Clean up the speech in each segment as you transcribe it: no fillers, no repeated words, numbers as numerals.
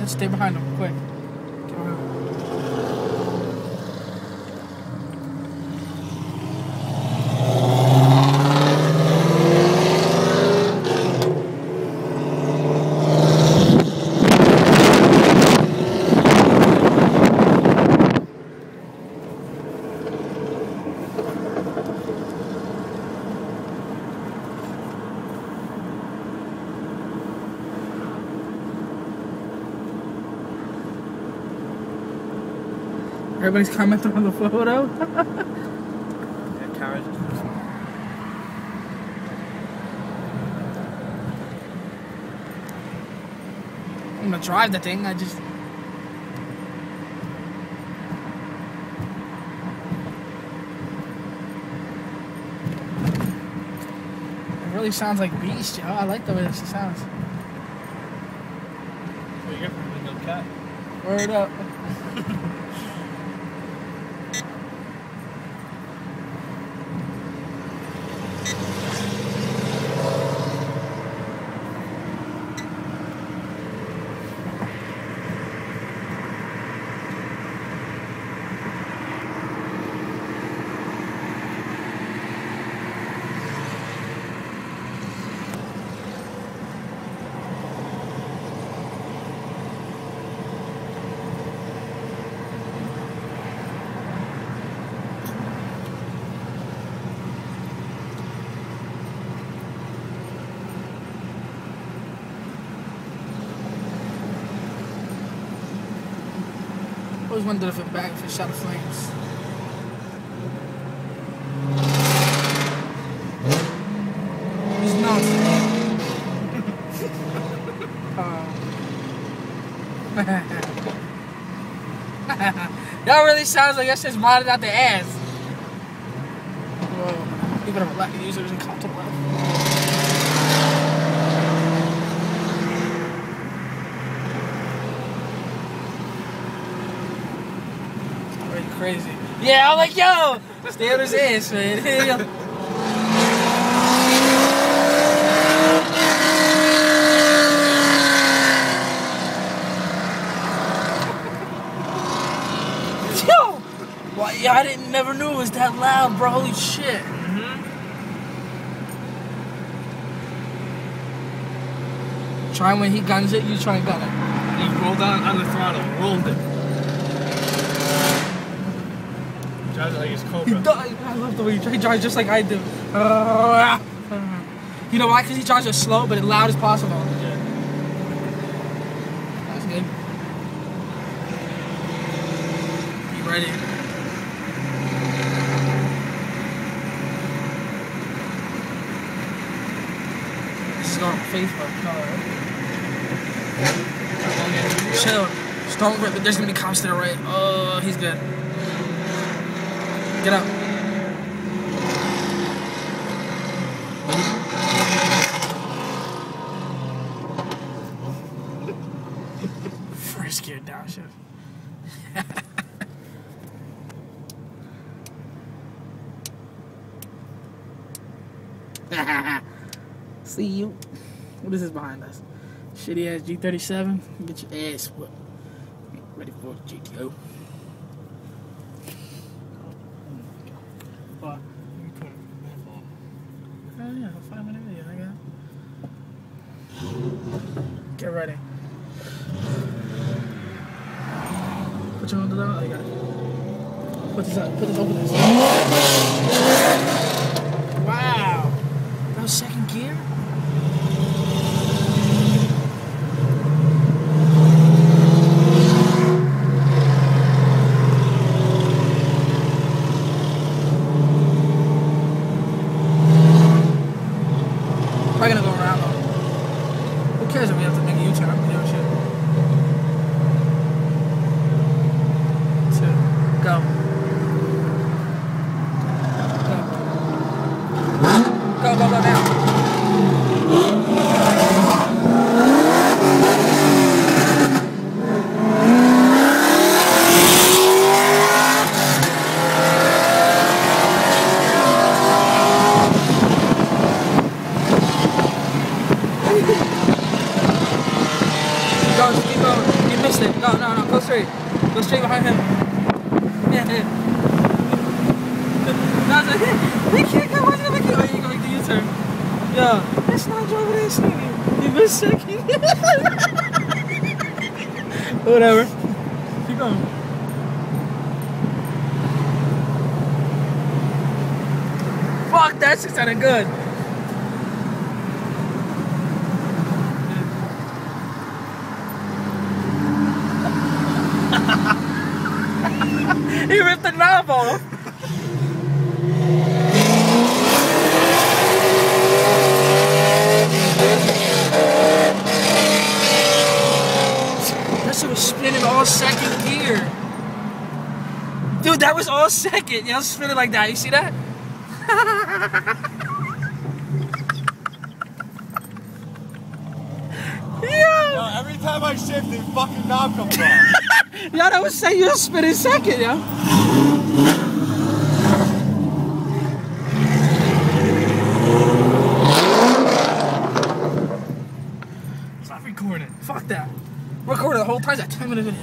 stay behind him, quick. Get behind him. Everybody's commenting on the photo. Yeah, carriage. I'm gonna drive the thing. It really sounds like Beast, yo. I like the way this sounds. There you go, no cat. Word up. I always wondered if it back if it shot flames. It's not. That really sounds like that's just modded out the ass. Whoa. You better let the users and come to life. Crazy. Yeah, I'm like, yo, stay on his ass, man. Yo! Well, yeah, I never knew it was that loud, bro. Holy shit. Try when he guns it, you try and gun it. He rolled down on the throttle, rolled it. Drives like his Cobra. I love the way he drives just like I do. You know why? Because he drives it slow, but as loud as possible. Yeah. That's good. You ready? This is on Facebook. Chill. Just don't rip it. There's gonna be cops there, right? Oh, he's good. Get up. First gear downshift. See you. What is this behind us? Shitty ass G37. Get your ass whipped. Ready for GTO. What? Oh yeah, 5-minute video, I got. Get ready. Put your window down. Oh, you got it. Put this up. Put this over this. Wow. That was second gear? Probably gonna go around though. Who cares if we have to make a U-turn? I'm gonna do shit. 2, go. Go, go, go now. Keep going, keep going. twist it. No, go straight. Go straight behind him. Yeah. No, I was like, we can't go. Why did we keep? Oh, you go make the U-turn. Yo, that's not driving this nigga. You missed second. Whatever. Keep going. Fuck, that shit sounded good. He ripped the knob off. That shit was spinning all second gear. Dude, that was all second. You know, spinning like that. You see that? Yeah. Yo, every time I shift, the fucking knob comes off. Yo, that was saying you were spinning second, yo. Stop recording. Fuck that. Recorded the whole time. It's a 10-minute video.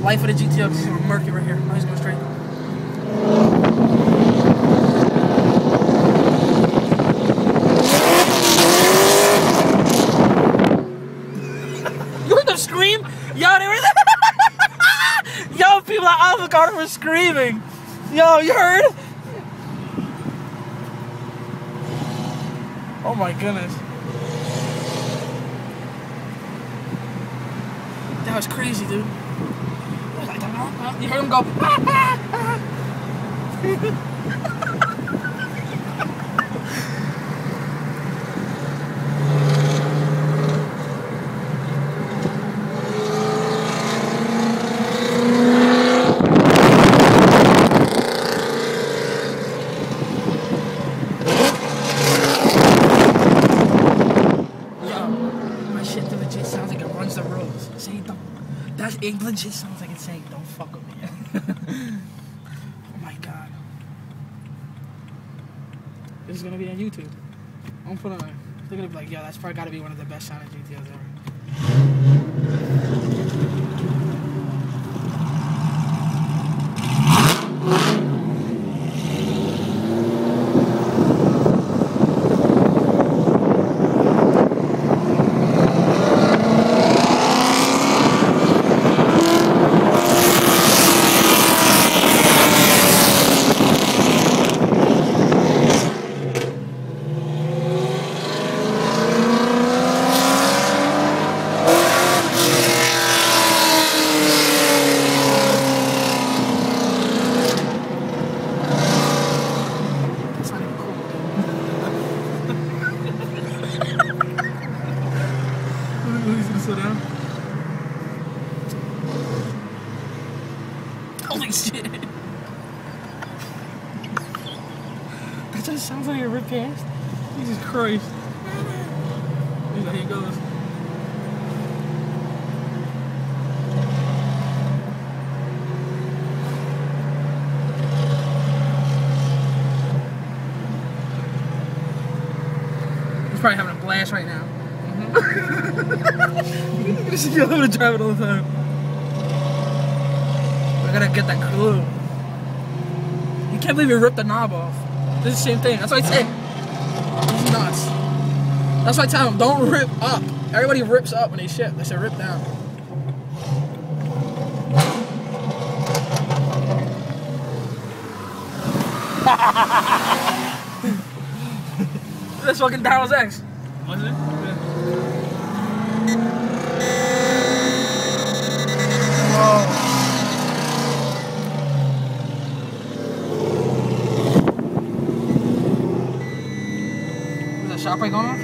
Life of the GTO. This is murky right here. Now he's going straight. You heard them scream? Yo, they were Yo, people at Olive Garden were screaming. Yo, you heard? Oh my goodness. That was crazy, dude. You heard him go. It legit sounds like it's saying, don't fuck with me. Oh my god. This is gonna be on YouTube. I'm gonna put on. They're gonna be like, yo, that's probably gotta be one of the best sounding GTOs ever. Holy shit. That just sounds like a rip past. Jesus Christ. Here he goes. He's probably having a blast right now. This is gonna drive it all the time. I gotta get that clue. You can't believe you ripped the knob off. This is the same thing. That's what I say. This is nuts. That's why I tell them, don't rip up. Everybody rips up when they ship. They should rip down. That's fucking Daryl's ex. Was it? Whoa. Is that shop brake going off?